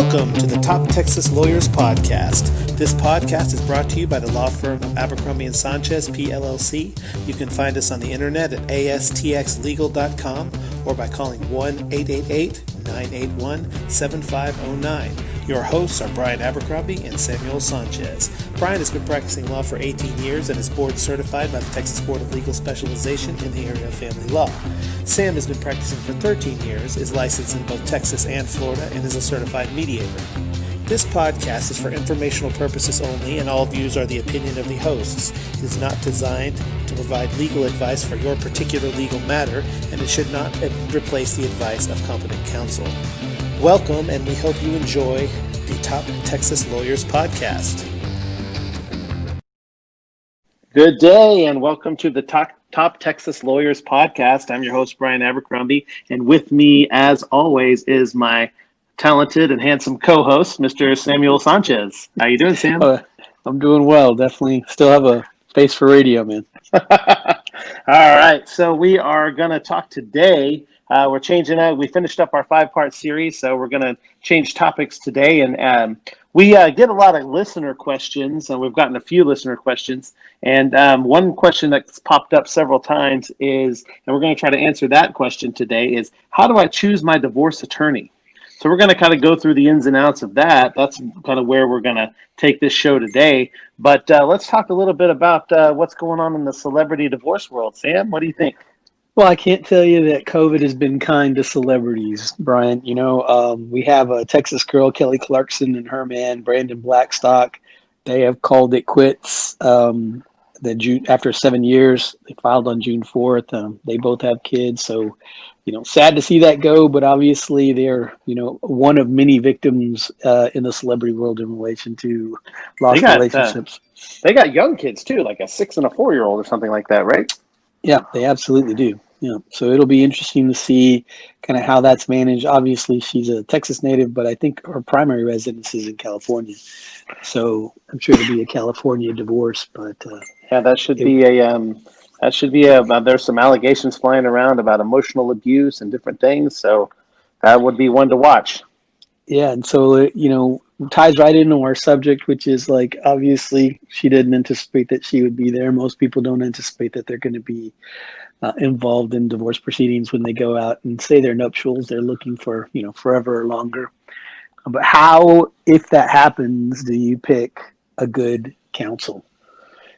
Welcome to the Top Texas Lawyers Podcast. This podcast is brought to you by the law firm of Abercrombie & Sanchez, PLLC. You can find us on the internet at astxlegal.com or by calling 1-888-981-7509. Your hosts are Bryan Abercrombie and Sanchez. Bryan has been practicing law for 18 years and is board certified by the Texas Board of Legal Specialization in the area of family law. Sam has been practicing for 13 years, is licensed in both Texas and Florida, and is a certified mediator. This podcast is for informational purposes only, and all views are the opinion of the hosts. It is not designed to provide legal advice for your particular legal matter, and it should not replace the advice of competent counsel. Welcome, and we hope you enjoy the Top Texas Lawyers Podcast. Good day, and welcome to the Top Texas Lawyers Podcast. I'm your host, Bryan Abercrombie, and with me, as always, is my talented and handsome co-host, Mr. Sanchez. How you doing, Sam? I'm doing well. Definitely still have a face for radio, man. All right, so we are going to talk today. We're changing it. We finished up our 5-part series, so we're going to change topics today. And we get a lot of listener questions, and we've gotten a few listener questions. And one question that's popped up several times is, and we're going to try to answer that question today, is how do I choose my divorce attorney? So we're going to kind of go through the ins and outs of that. That's kind of where we're going to take this show today. But let's talk a little bit about what's going on in the celebrity divorce world. Sam, what do you think? Well, I can't tell you that COVID has been kind to celebrities, Brian. You know, we have a Texas girl, Kelly Clarkson, and her man, Brandon Blackstock. They have called it quits. After 7 years, they filed on June 4th. They both have kids. So, you know, sad to see that go. But obviously, they're, you know, one of many victims in the celebrity world in relation to lost relationships. They got young kids, too, like a 6 and a 4-year-old or something like that, right? Yeah, they absolutely do. Yeah, so it'll be interesting to see kind of how that's managed. Obviously, she's a Texas native, but I think her primary residence is in California. So I'm sure it'll be a California divorce. But yeah, there's some allegations flying around about emotional abuse and different things. So that would be one to watch. Yeah, and so you know, ties right into our subject, which is like obviously she didn't anticipate that she would be there. Most people don't anticipate that they're going to be involved in divorce proceedings when they go out and say their nuptials. They're looking for, you know, forever or longer. But how, if that happens, do you pick a good counsel?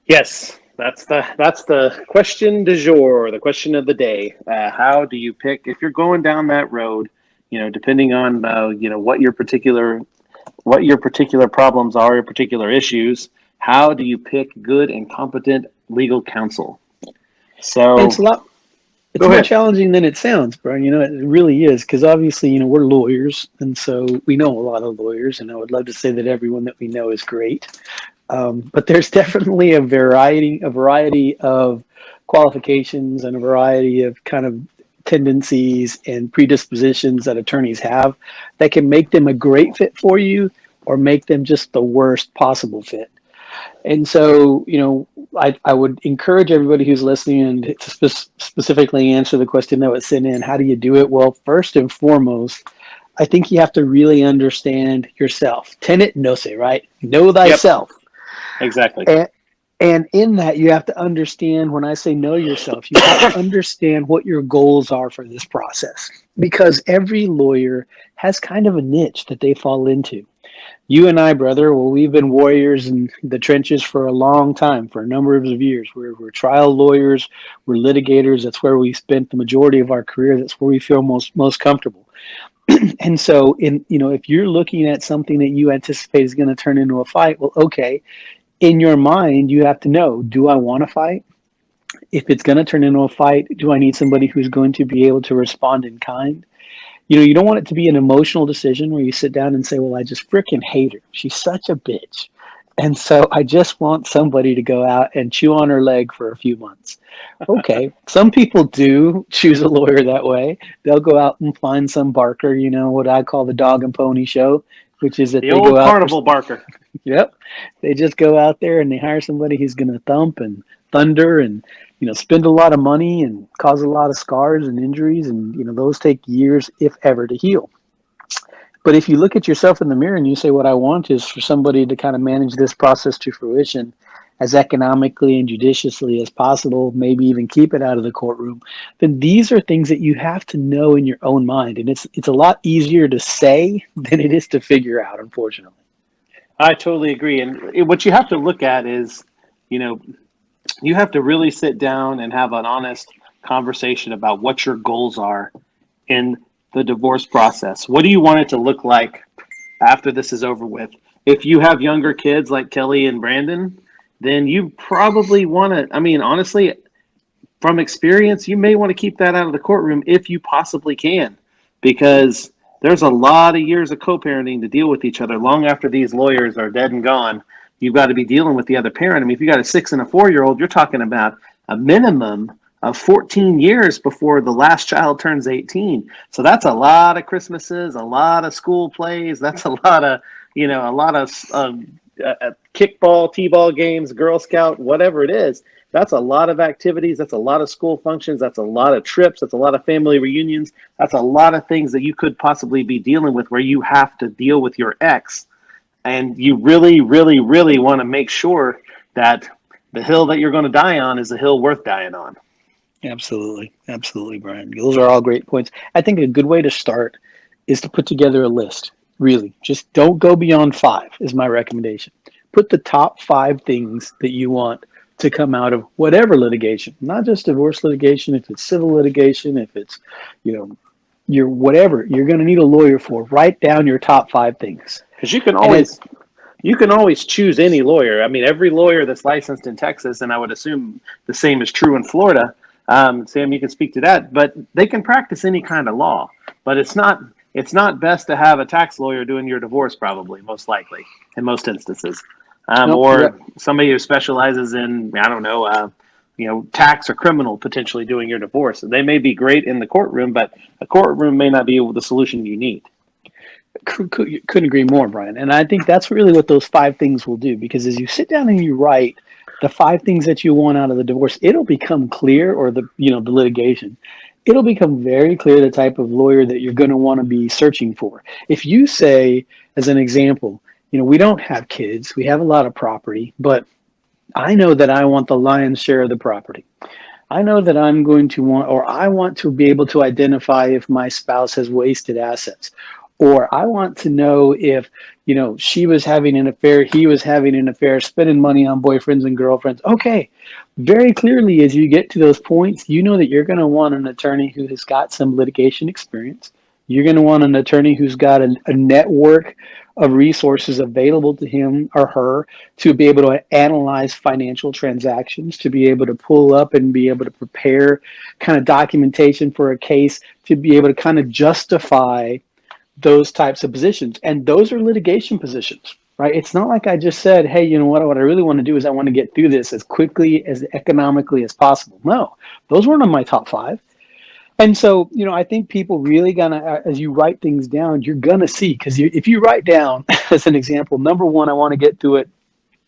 Yes, that's the question du jour, the question of the day. How do you pick, if you're going down that road, you know, depending on you know, what your particular problems are, your particular issues, how do you pick good and competent legal counsel? So it's more challenging than it sounds, Brian. You know, it really is, because obviously, you know, we're lawyers, and so we know a lot of lawyers, and I would love to say that everyone that we know is great. But there's definitely a variety of qualifications and a variety of kind of tendencies and predispositions that attorneys have that can make them a great fit for you or make them just the worst possible fit. And so, you know, I would encourage everybody who's listening to specifically answer the question that was sent in. How do you do it? Well, first and foremost, I think you have to really understand yourself. Tenet nose, right? Know thyself. Yep. Exactly. And in that, you have to understand, when I say know yourself, you have to understand what your goals are for this process. Because every lawyer has kind of a niche that they fall into. You and I, brother, well, we've been warriors in the trenches for a long time, for a number of years. We're trial lawyers, we're litigators. That's where we spent the majority of our career. That's where we feel most comfortable. And so, if you're looking at something that you anticipate is going to turn into a fight, well, okay, in your mind, you have to know, do I want to fight? If it's going to turn into a fight, do I need somebody who's going to be able to respond in kind? You know, you don't want it to be an emotional decision where you sit down and say, well, I just freaking hate her. She's such a bitch. And so I just want somebody to go out and chew on her leg for a few months. Okay. Some people do choose a lawyer that way. They'll go out and find some barker, you know, what I call the dog and pony show, which is that the old carnival barker. Yep. They just go out there and they hire somebody who's going to thump and thunder and, you know, spend a lot of money and cause a lot of scars and injuries. And, you know, those take years, if ever, to heal. But if you look at yourself in the mirror and you say, what I want is for somebody to kind of manage this process to fruition as economically and judiciously as possible, maybe even keep it out of the courtroom, then these are things that you have to know in your own mind. And it's a lot easier to say than it is to figure out, unfortunately. I totally agree. And what you have to look at is, you know, you have to really sit down and have an honest conversation about what your goals are in the divorce process. What do you want it to look like after this is over with? If you have younger kids like Kelly and Brandon, then you probably want to, I mean, honestly, from experience, you may want to keep that out of the courtroom if you possibly can, because there's a lot of years of co-parenting to deal with each other long after these lawyers are dead and gone. You've got to be dealing with the other parent. I mean, if you got a 6 and a 4-year-old, you're talking about a minimum of 14 years before the last child turns 18. So that's a lot of Christmases, a lot of school plays. That's a lot of, a lot of kickball, t-ball games, Girl Scout, whatever it is. That's a lot of activities. That's a lot of school functions. That's a lot of trips. That's a lot of family reunions. That's a lot of things that you could possibly be dealing with where you have to deal with your ex. And you really, really, really want to make sure that the hill that you're going to die on is a hill worth dying on. Absolutely. Absolutely, Brian. Those are all great points. I think a good way to start is to put together a list. Really, just don't go beyond 5 is my recommendation. Put the top 5 things that you want to come out of whatever litigation, not just divorce litigation, if it's civil litigation, if it's, your whatever you're going to need a lawyer for. Write down your top 5 things. Because you can always choose any lawyer. I mean, every lawyer that's licensed in Texas, and I would assume the same is true in Florida. Sam, you can speak to that, but they can practice any kind of law. But it's not best to have a tax lawyer doing your divorce, probably, most likely, in most instances. Or somebody who specializes in, I don't know, tax or criminal potentially doing your divorce. They may be great in the courtroom, but a courtroom may not be the solution you need. Couldn't agree more, Brian. And I think that's really what those 5 things will do, because as you sit down and you write the 5 things that you want out of the divorce, it'll become clear, or the litigation. It'll become very clear the type of lawyer that you're going to want to be searching for. If you say, as an example, we don't have kids, we have a lot of property, but I know that I want the lion's share of the property. I know that I'm going to want, or I want to be able to identify if my spouse has wasted assets. Or I want to know if, she was having an affair, he was having an affair, spending money on boyfriends and girlfriends. Okay, very clearly, as you get to those points, you know that you're going to want an attorney who has got some litigation experience. You're going to want an attorney who's got a network of resources available to him or her to be able to analyze financial transactions, to be able to pull up and be able to prepare kind of documentation for a case, to be able to kind of justify those types of positions. And those are litigation positions, right? It's not like I just said, hey, you know what I really want to do is I want to get through this as quickly, as economically as possible. No, those weren't on my top 5. And so, I think people really gonna, as you write things down, you're gonna see, because if you write down, as an example, number 1, I want to get through it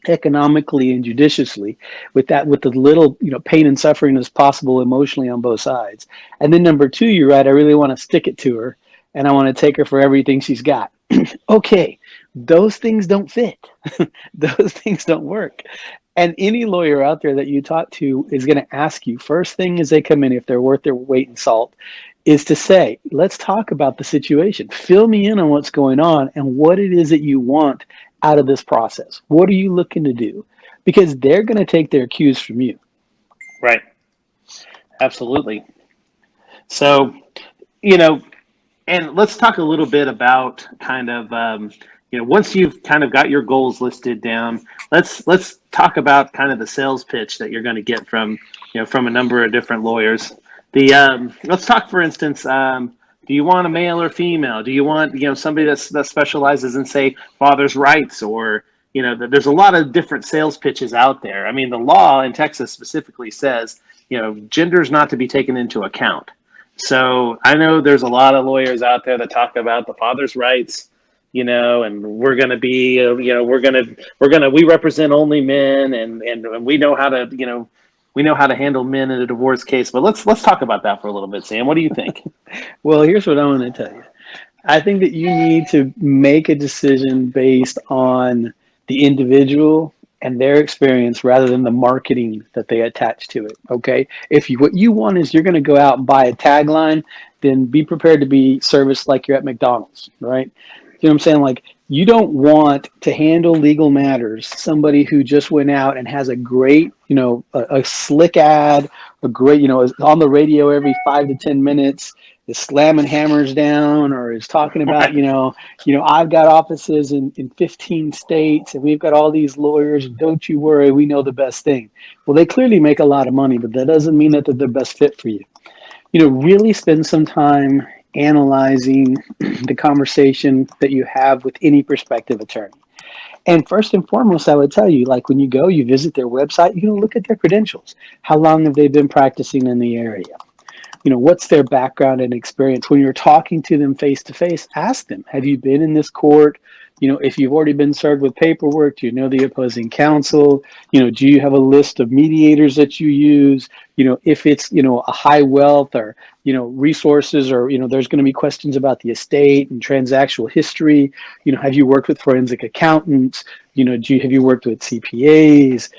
economically and judiciously, with the little pain and suffering as possible emotionally on both sides. And then number 2, you're right, I really want to stick it to her, and I want to take her for everything she's got. Okay, those things don't fit. Those things don't work. And any lawyer out there that you talk to is going to ask you, first thing as they come in, if they're worth their weight in salt, is to say, let's talk about the situation. Fill me in on what's going on and what it is that you want out of this process. What are you looking to do? Because they're going to take their cues from you. Right. Absolutely. So, and let's talk a little bit about kind of, once you've kind of got your goals listed down, let's talk about kind of the sales pitch that you're going to get from a number of different lawyers. Let's talk, for instance, do you want a male or female? Do you want somebody that specializes in, say, father's rights, or there's a lot of different sales pitches out there. I mean, the law in Texas specifically says gender's not to be taken into account. So I know there's a lot of lawyers out there that talk about the father's rights, and we're going to be, we represent only men, and we know how to handle men in a divorce case. But let's talk about that for a little bit, Sam. What do you think? Well, here's what I want to tell you. I think that you need to make a decision based on the individual and their experience rather than the marketing that they attach to it. Okay. If you, what you want is you're going to go out and buy a tagline, then be prepared to be serviced like you're at McDonald's, right? You know what I'm saying? Like, you don't want to handle legal matters somebody who just went out and has a great, a slick ad, a great, is on the radio every 5 to 10 minutes, is slamming hammers down, or is talking about, Right. I've got offices in 15 states and we've got all these lawyers. And don't you worry, we know the best thing. Well, they clearly make a lot of money, but that doesn't mean that they're the best fit for you. Really spend some time analyzing the conversation that you have with any prospective attorney. And first and foremost, I would tell you, like, when you go, you visit their website, look at their credentials. How long have they been practicing in the area? What's their background and experience? When you're talking to them face to face, ask them, have you been in this court? If you've already been served with paperwork, do you know the opposing counsel? Do you have a list of mediators that you use? If it's, a high wealth or, resources, or, there's going to be questions about the estate and transactional history. Have you worked with forensic accountants? Have you worked with CPAs?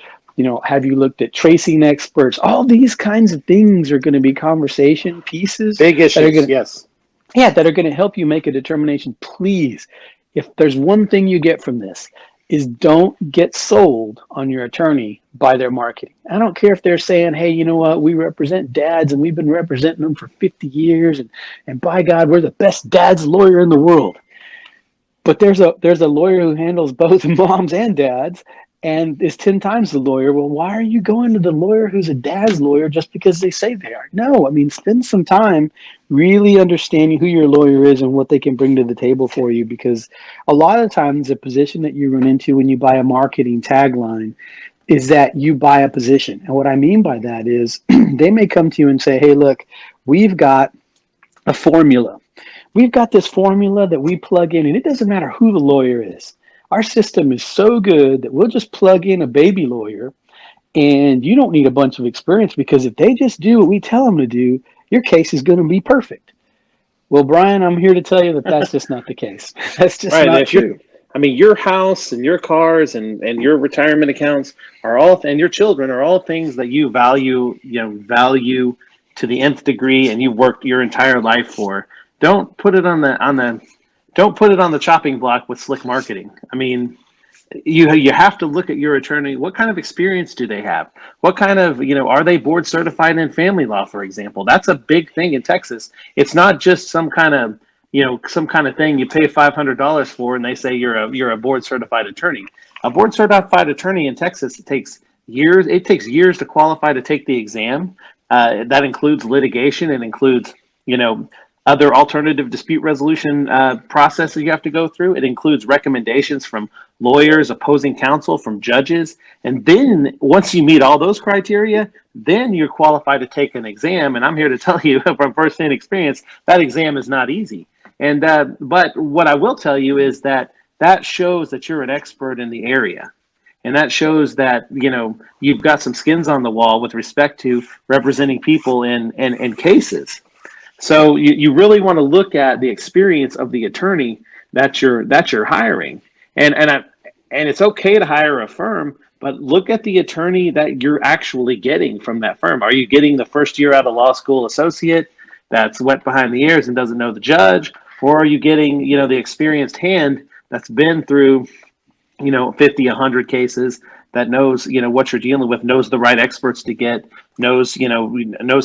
Have you looked at tracing experts? All these kinds of things are going to be conversation pieces Big that are issues, going to, yes. that are going to help you make a determination. Please, if there's one thing you get from this, is don't get sold on your attorney by their marketing. I don't care if they're saying, hey, you know what, we represent dads and we've been representing them for 50 years and by God, we're the best dad's lawyer in the world. But there's a lawyer who handles both moms and dads and is 10 times the lawyer. Well, why are you going to the lawyer who's a dad's lawyer just because they say they are? No, I mean, spend some time really understanding who your lawyer is and what they can bring to the table for you, because a lot of times the position that you run into when you buy a marketing tagline is that you buy a position. And what I mean by that is they may come to you and say, hey, look, we've got a formula. We've got this formula that we plug in, and it doesn't matter who the lawyer is. Our system is so good that we'll just plug in a baby lawyer, and you don't need a bunch of experience, because if they just do what we tell them to do, your case is going to be perfect. Well, Brian, I'm here to tell you that that's just not the case. That's just Right. not If you're, true. I mean, your house and your cars and your retirement accounts are all, and your children are all things that you value, value to the nth degree, and you've worked your entire life for. Don't put it don't put it on the chopping block with slick marketing. I mean, you have to look at your attorney. What kind of experience do they have? What kind of, are they board certified in family law, for example? That's a big thing in Texas. It's not just some kind of, some kind of thing you pay $500 for and they say you're a board certified attorney. A board certified attorney in Texas, it takes years. It takes years to qualify to take the exam. That includes litigation. It includes, other alternative dispute resolution processes you have to go through. It includes recommendations from lawyers, opposing counsel, from judges. And then once you meet all those criteria, then you're qualified to take an exam. And I'm here to tell you from firsthand experience, that exam is not easy. And but what I will tell you is that shows that you're an expert in the area. And that shows that, you've got some skins on the wall with respect to representing people in cases. So you really want to look at the experience of the attorney that you're hiring, and it's okay to hire a firm, but look at the attorney that you're actually getting from that firm. Are you getting the first year out of law school associate that's wet behind the ears and doesn't know the judge, or are you getting the experienced hand that's been through 50, 100 cases, that knows what you're dealing with, knows the right experts to get, knows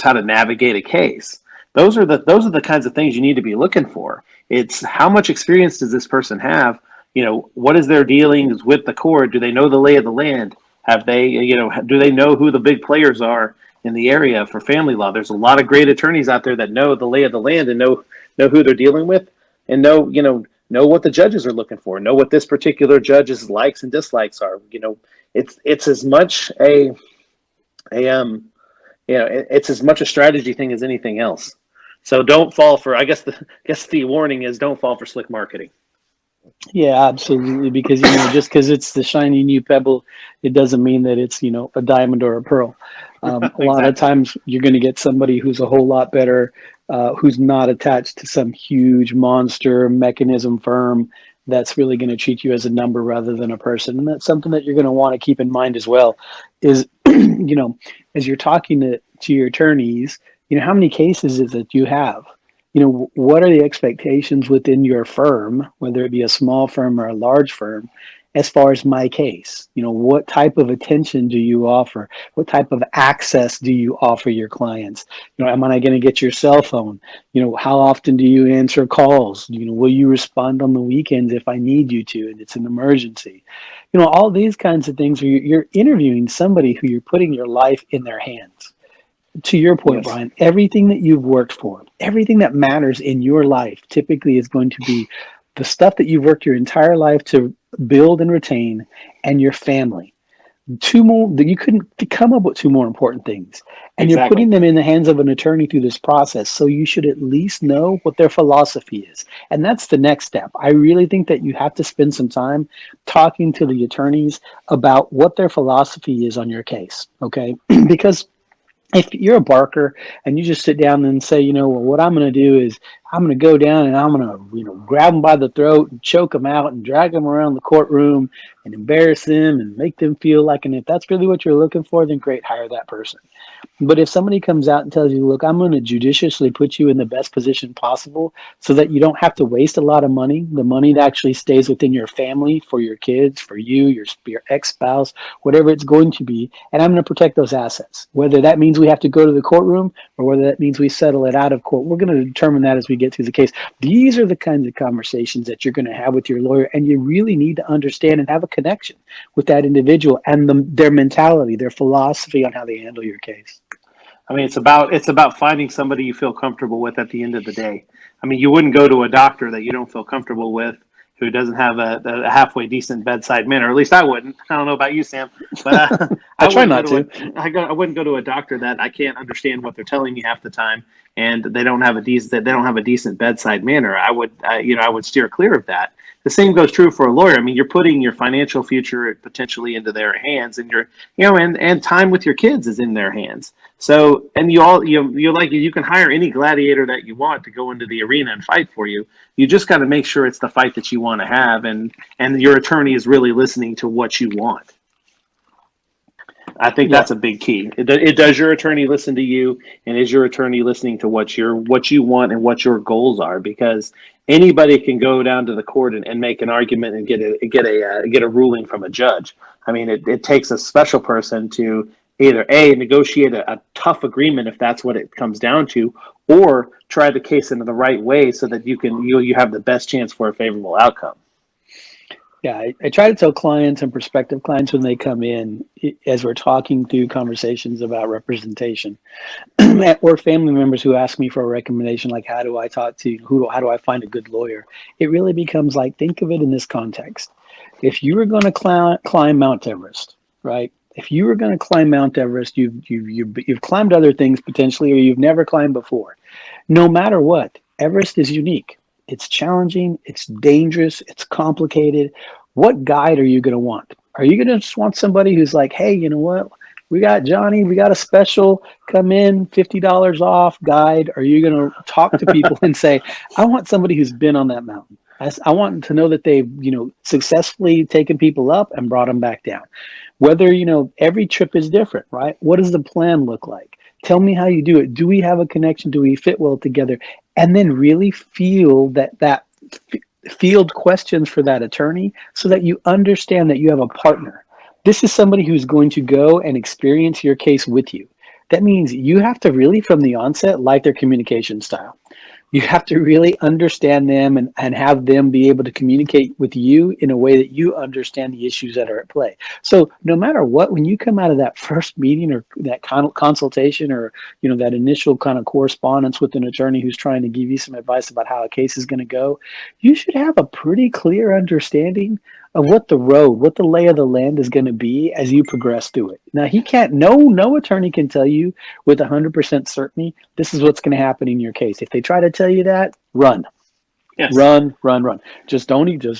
how to navigate a case. Those are the kinds of things you need to be looking for. It's how much experience does this person have? What is their dealings with the court? Do they know the lay of the land? Have they, do they know who the big players are in the area for family law? There's a lot of great attorneys out there that know the lay of the land and know who they're dealing with, and know what the judges are looking for, know what this particular judge's likes and dislikes are. It's as much it's as much a strategy thing as anything else. So don't fall for, I guess the warning is, don't fall for slick marketing. Yeah, absolutely. Because, just because it's the shiny new pebble, it doesn't mean that it's, a diamond or a pearl. A lot of times you're going to get somebody who's a whole lot better, who's not attached to some huge monster mechanism firm that's really going to treat you as a number rather than a person. And that's something that you're going to want to keep in mind as well is, as you're talking to your attorneys, how many cases is it you have? What are the expectations within your firm, whether it be a small firm or a large firm, as far as my case? What type of attention do you offer? What type of access do you offer your clients? Am I going to get your cell phone? How often do you answer calls? Will you respond on the weekends if I need you to and it's an emergency? All these kinds of things where you're interviewing somebody who you're putting your life in their hands. To your point, Yes. Bryan, everything that you've worked for, everything that matters in your life typically is going to be the stuff that you've worked your entire life to build and retain, and your family. Two more that you couldn't come up with two more important things. And you're Exactly. putting them in the hands of an attorney through this process. So you should at least know what their philosophy is. And that's the next step. I really think that you have to spend some time talking to the attorneys about what their philosophy is on your case. Okay. Because if you're a barker and you just sit down and say, well, what I'm going to do is I'm going to go down and I'm going to, grab them by the throat and choke them out and drag them around the courtroom and embarrass them and make them feel like, and if that's really what you're looking for, then great, hire that person. But if somebody comes out and tells you, look, I'm going to judiciously put you in the best position possible so that you don't have to waste a lot of money, the money that actually stays within your family, for your kids, for you, your ex-spouse, whatever it's going to be, and I'm going to protect those assets. Whether that means we have to go to the courtroom or whether that means we settle it out of court, we're going to determine that as we get through the case. These are the kinds of conversations that you're going to have with your lawyer, and you really need to understand and have a connection with that individual and their mentality, their philosophy on how they handle your case. I mean, it's about finding somebody you feel comfortable with at the end of the day. I mean, you wouldn't go to a doctor that you don't feel comfortable with, who doesn't have a halfway decent bedside manner. At least I wouldn't. I don't know about you, Sam, but I try not to. I wouldn't go to a doctor that I can't understand what they're telling me half the time, and they don't have a decent bedside manner. I would steer clear of that. The same goes true for a lawyer. I mean, you're putting your financial future potentially into their hands, and and time with your kids is in their hands. So, and you can hire any gladiator that you want to go into the arena and fight for you. You just got to make sure it's the fight that you want to have, and your attorney is really listening to what you want. I think that's a big key. Does your attorney listen to you, and is your attorney listening to what you want and what your goals are? Because anybody can go down to the court and make an argument and get a ruling from a judge. I mean, it takes a special person to either negotiate a tough agreement if that's what it comes down to, or try the case in the right way so that you have the best chance for a favorable outcome. Yeah, I try to tell clients and prospective clients when they come in, as we're talking through conversations about representation, or family members who ask me for a recommendation, like how do I how do I find a good lawyer? It really becomes like, think of it in this context. If you were going to climb Mount Everest, right? If you were going to climb Mount Everest, you've climbed other things potentially, or you've never climbed before. No matter what, Everest is unique. It's challenging, it's dangerous, it's complicated. What guide are you going to want? Are you going to just want somebody who's like, hey, you know what? We got Johnny, we got a special, come in, $50 off guide. Are you going to talk to people and say, I want somebody who's been on that mountain. I want to know that they've, successfully taken people up and brought them back down. Whether, every trip is different, right? What does the plan look like? Tell me how you do it. Do we have a connection? Do we fit well together? And then really feel that field questions for that attorney so that you understand that you have a partner. This is somebody who's going to go and experience your case with you. That means you have to really, from the onset, like their communication style. You have to really understand them and have them be able to communicate with you in a way that you understand the issues that are at play. So no matter what, when you come out of that first meeting or that consultation or that initial kind of correspondence with an attorney who's trying to give you some advice about how a case is going to go, you should have a pretty clear understanding of what the lay of the land is going to be as you progress through it. Now, no attorney can tell you with 100% certainty, this is what's going to happen in your case. If they try to tell you that, run. Yes. Run. Just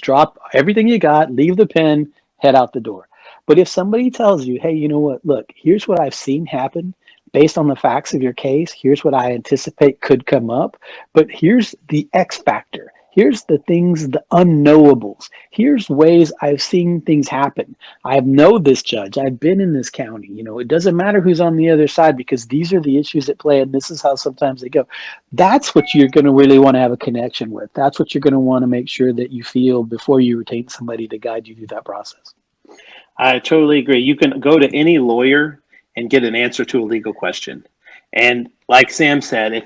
drop everything you got, leave the pen, head out the door. But if somebody tells you, hey, you know what, look, here's what I've seen happen based on the facts of your case, here's what I anticipate could come up, but here's the X factor. Here's the things, the unknowables. Here's ways I've seen things happen. I know this judge. I've been in this county. You know, it doesn't matter who's on the other side because these are the issues at play, and this is how sometimes they go. That's what you're going to really want to have a connection with. That's what you're going to want to make sure that you feel before you retain somebody to guide you through that process. I totally agree. You can go to any lawyer and get an answer to a legal question. And like Sam said, if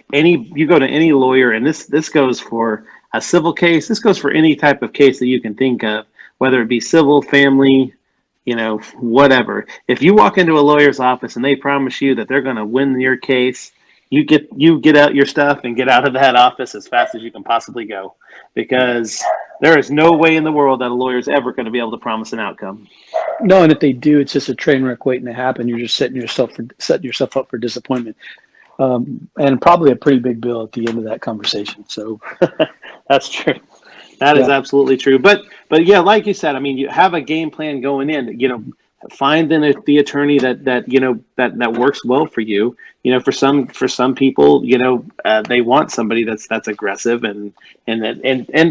you go to any lawyer, and this goes for a civil case, this goes for any type of case that you can think of, whether it be civil, family, whatever. If you walk into a lawyer's office and they promise you that they're going to win your case, you get out your stuff and get out of that office as fast as you can possibly go, because there is no way in the world that a lawyer is ever going to be able to promise an outcome. No, and if they do, it's just a train wreck waiting to happen. You're just setting yourself up for disappointment, and probably a pretty big bill at the end of that conversation. So that's true. That is absolutely true. But yeah, like you said, I mean, you have a game plan going in. Find the attorney that works well for you. For some people, they want somebody that's aggressive, and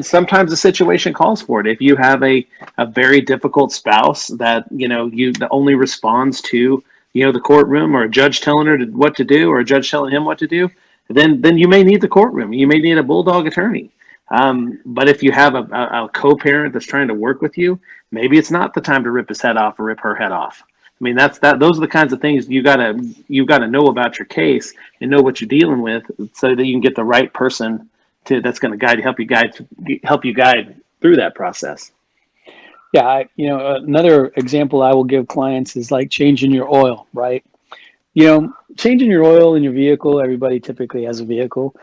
sometimes the situation calls for it. If you have a very difficult spouse that that only responds to the courtroom, or a judge telling her what to do, or a judge telling him what to do, then you may need the courtroom. You may need a bulldog attorney. But if you have a co-parent that's trying to work with you, maybe it's not the time to rip his head off or rip her head off. I mean, those are the kinds of things you gotta know about your case and know what you're dealing with, so that you can get the right person that's going to help you guide through that process. Yeah, another example I will give clients is like changing your oil, right? Changing your oil in your vehicle. Everybody typically has a vehicle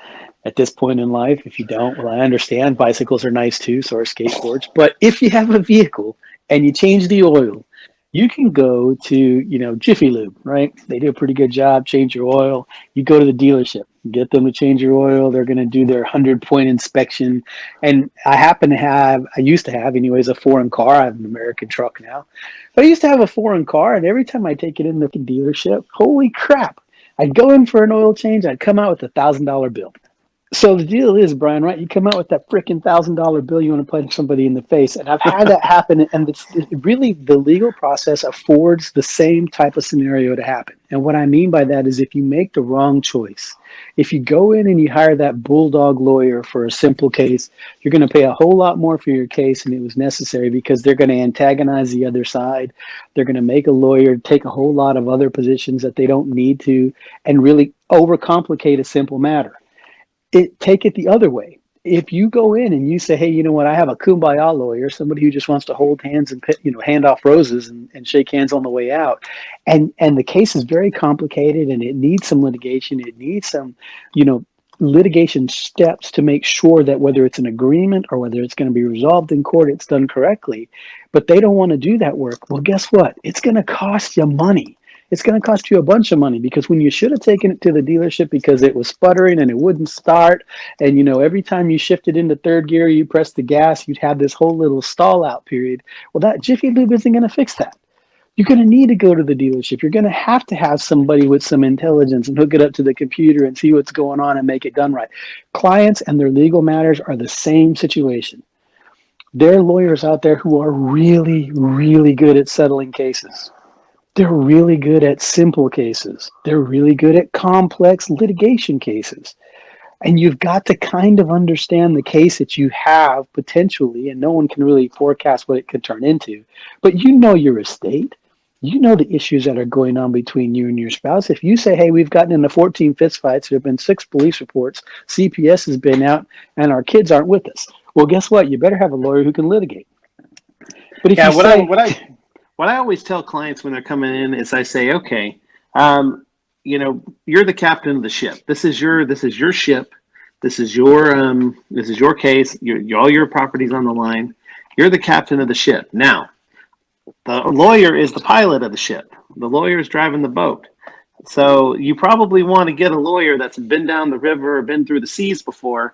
at this point in life. If you don't, well, I understand. Bicycles are nice too, so are skateboards. But if you have a vehicle and you change the oil, you can go to, Jiffy Lube, right? They do a pretty good job. Change your oil. You go to the dealership, get them to change your oil. They're going to do their 100-point inspection. And I used to have anyways, a foreign car. I have an American truck now. But I used to have a foreign car, and every time I take it in the dealership, holy crap, I'd go in for an oil change, I'd come out with $1,000 bill. So the deal is, Brian, right? You come out with that freaking $1,000 bill, you want to punch somebody in the face. And I've had that happen. And really, the legal process affords the same type of scenario to happen. And what I mean by that is, if you make the wrong choice, if you go in and you hire that bulldog lawyer for a simple case, you're going to pay a whole lot more for your case than it was necessary, because they're going to antagonize the other side. They're going to make a lawyer take a whole lot of other positions that they don't need to, and really overcomplicate a simple matter. Take it the other way. If you go in and you say, hey, you know what, I have a kumbaya lawyer, somebody who just wants to hold hands and hand off roses and shake hands on the way out, and the case is very complicated and it needs some litigation, it needs some litigation steps to make sure that whether it's an agreement or whether it's going to be resolved in court, it's done correctly, but they don't want to do that work. Well, guess what? It's going to cost you money. It's going to cost you a bunch of money, because when you should have taken it to the dealership because it was sputtering and it wouldn't start, and every time you shifted into third gear, you pressed the gas, you'd have this whole little stall out period. Well, that Jiffy Lube isn't going to fix that. You're going to need to go to the dealership. You're going to have somebody with some intelligence and hook it up to the computer and see what's going on and make it done right. Clients and their legal matters are the same situation. There are lawyers out there who are really, really good at settling cases. They're really good at simple cases. They're really good at complex litigation cases. And you've got to kind of understand the case that you have potentially, and no one can really forecast what it could turn into. But your estate. You know the issues that are going on between you and your spouse. If you say, hey, we've gotten into 14 fistfights, there have been 6 police reports, CPS has been out, and our kids aren't with us. Well, guess what? You better have a lawyer who can litigate. But if what I always tell clients when they're coming in is, I say, okay, you're the captain of the ship. This is your ship. This is your case. All your property's on the line. You're the captain of the ship. Now, the lawyer is the pilot of the ship. The lawyer is driving the boat. So you probably want to get a lawyer that's been down the river or been through the seas before,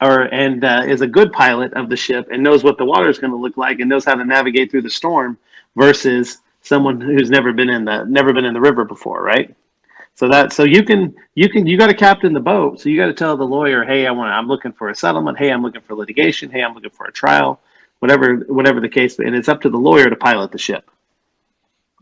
and is a good pilot of the ship and knows what the water is going to look like and knows how to navigate through the storm, versus someone who's never been in the river before, right? So you got to captain the boat. So you got to tell the lawyer, hey, I'm looking for a settlement. Hey, I'm looking for litigation. Hey, I'm looking for a trial, whatever the case. And it's up to the lawyer to pilot the ship.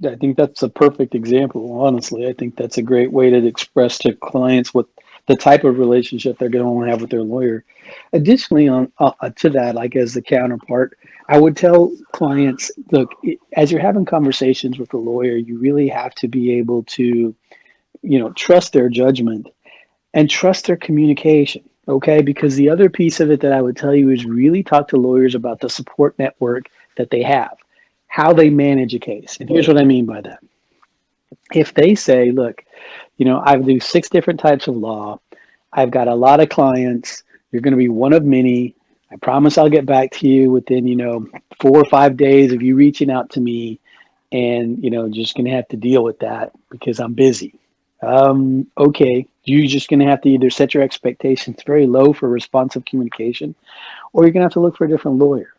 I think that's a perfect example. Honestly, I think that's a great way to express to clients what the type of relationship they're going to want to have with their lawyer. Additionally, on to that, like as the counterpart, I would tell clients, look, as you're having conversations with the lawyer, you really have to be able to, trust their judgment and trust their communication. Okay, because the other piece of it that I would tell you is really talk to lawyers about the support network that they have, how they manage a case. And here's what I mean by that. If they say, look, I do 6 different types of law, I've got a lot of clients, you're going to be one of many. I promise I'll get back to you within, 4 or 5 days of you reaching out to me, and, just going to have to deal with that because I'm busy. Okay, you're just going to have to either set your expectations very low for responsive communication, or you're going to have to look for a different lawyer.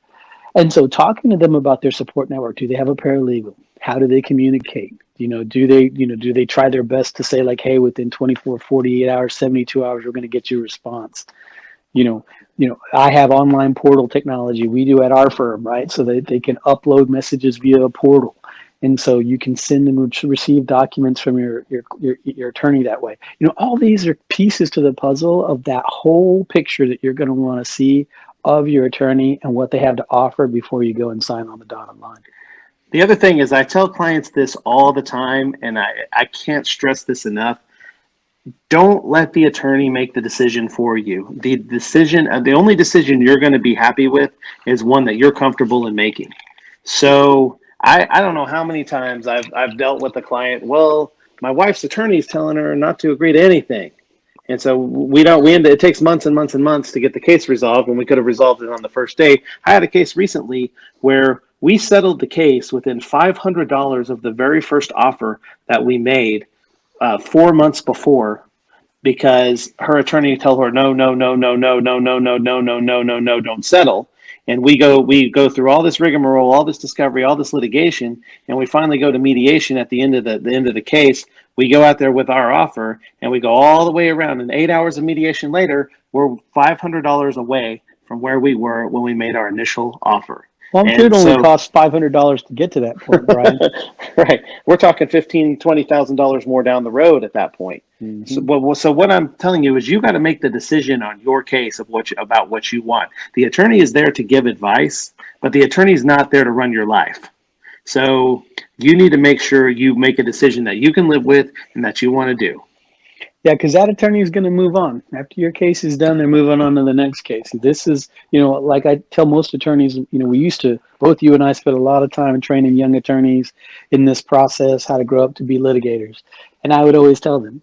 And so talking to them about their support network, do they have a paralegal? How do they communicate? Do they try their best to say like, hey, within 24, 48 hours, 72 hours, we're going to get you a response. I have online portal technology. We do at our firm, right? So they can upload messages via a portal. And so you can send and receive documents from your attorney that way. All these are pieces to the puzzle of that whole picture that you're going to want to see of your attorney and what they have to offer before you go and sign on the dotted line. The other thing is I tell clients this all the time, and I can't stress this enough. Don't let the attorney make the decision for you. The only decision you're going to be happy with is one that you're comfortable in making. So I don't know how many times I've dealt with a client. Well, my wife's attorney is telling her not to agree to anything. And so it takes months and months and months to get the case resolved when we could have resolved it on the first day. I had a case recently where we settled the case within $500 of the very first offer that we made 4 months before, because her attorney told her, no, no, no, no, no, no, no, no, no, no, no, no, no, don't settle. And we go through all this rigmarole, all this discovery, all this litigation, and we finally go to mediation at the end of the case. We go out there with our offer, and we go all the way around. And 8 hours of mediation later, we're $500 away from where we were when we made our initial offer. Well, I'm sure it only costs $500 to get to that point, Brian. Right. We're talking $15,000, $20,000 more down the road at that point. Mm-hmm. So what I'm telling you is you got to make the decision on your case about what you want. The attorney is there to give advice, but the attorney is not there to run your life. So you need to make sure you make a decision that you can live with and that you want to do. Yeah, because that attorney is going to move on. After your case is done, they're moving on to the next case. This is, like I tell most attorneys, we used to, both you and I spent a lot of time training young attorneys in this process, how to grow up to be litigators. And I would always tell them,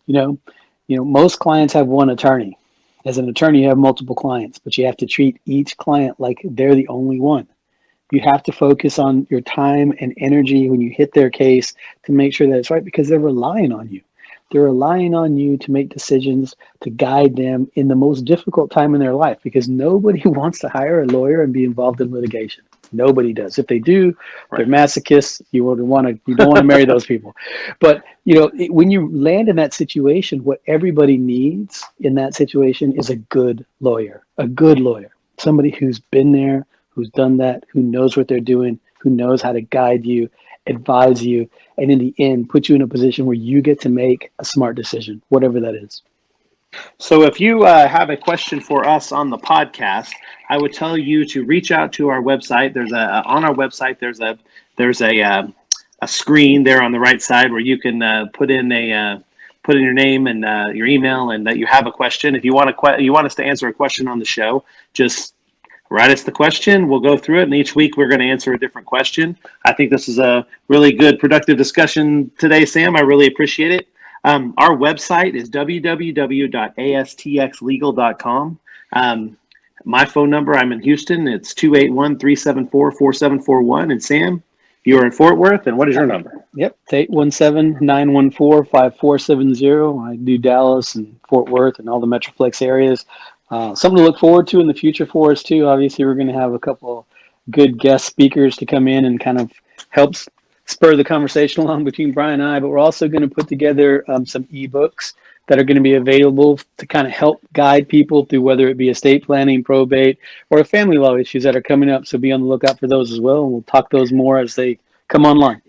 most clients have one attorney. As an attorney, you have multiple clients, but you have to treat each client like they're the only one. You have to focus on your time and energy when you hit their case to make sure that it's right, because they're relying on you. They're relying on you to make decisions, to guide them in the most difficult time in their life, because nobody wants to hire a lawyer and be involved in litigation. Nobody does. If they do, they're masochists. You don't want to marry those people. But when you land in that situation, what everybody needs in that situation is a good lawyer, somebody who's been there, who's done that, who knows what they're doing, who knows how to guide you, advise you, and in the end, put you in a position where you get to make a smart decision, whatever that is. So if you have a question for us on the podcast, I would tell you to reach out to our website. On our website, there's a screen there on the right side where you can put in your name and your email, and that you have a question. If you want us to answer a question on the show, just write us the question. We'll go through it, and each week we're going to answer a different question. I think this is a really good, productive discussion today, Sam. I really appreciate it. Our website is www.astxlegal.com. My phone number, I'm in Houston. It's 281-374-4741. And Sam, you're in Fort Worth. And what is your number? Yep, it's 817-914-5470. I do Dallas and Fort Worth and all the Metroplex areas. Something to look forward to in the future for us, too. Obviously, we're going to have a couple good guest speakers to come in and kind of help spur the conversation along between Brian and I, but we're also going to put together some ebooks that are going to be available to kind of help guide people through whether it be estate planning, probate, or family law issues that are coming up. So be on the lookout for those as well, and we'll talk those more as they come online.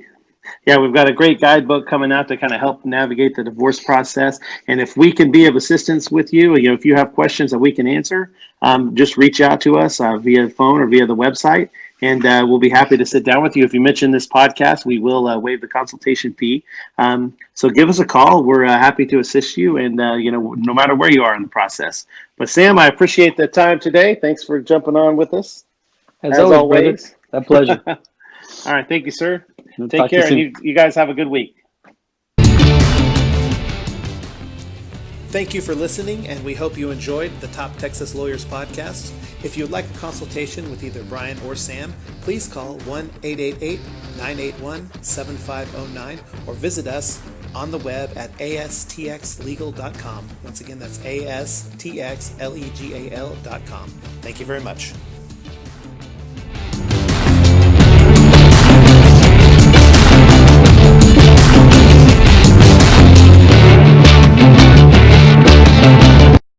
Yeah, we've got a great guidebook coming out to kind of help navigate the divorce process. And if we can be of assistance with you, if you have questions that we can answer, just reach out to us via phone or via the website, and we'll be happy to sit down with you. If you mention this podcast, we will waive the consultation fee. So give us a call. We're happy to assist you, and no matter where you are in the process. But Sam, I appreciate the time today. Thanks for jumping on with us. As always. Brother, a pleasure. All right, thank you, sir. We'll Take care, and you guys have a good week. Thank you for listening, and we hope you enjoyed the Top Texas Lawyers podcast. If you would like a consultation with either Bryan or Sam, please call 1-888-981-7509 or visit us on the web at astxlegal.com. Once again, that's astxlegal.com. Thank you very much.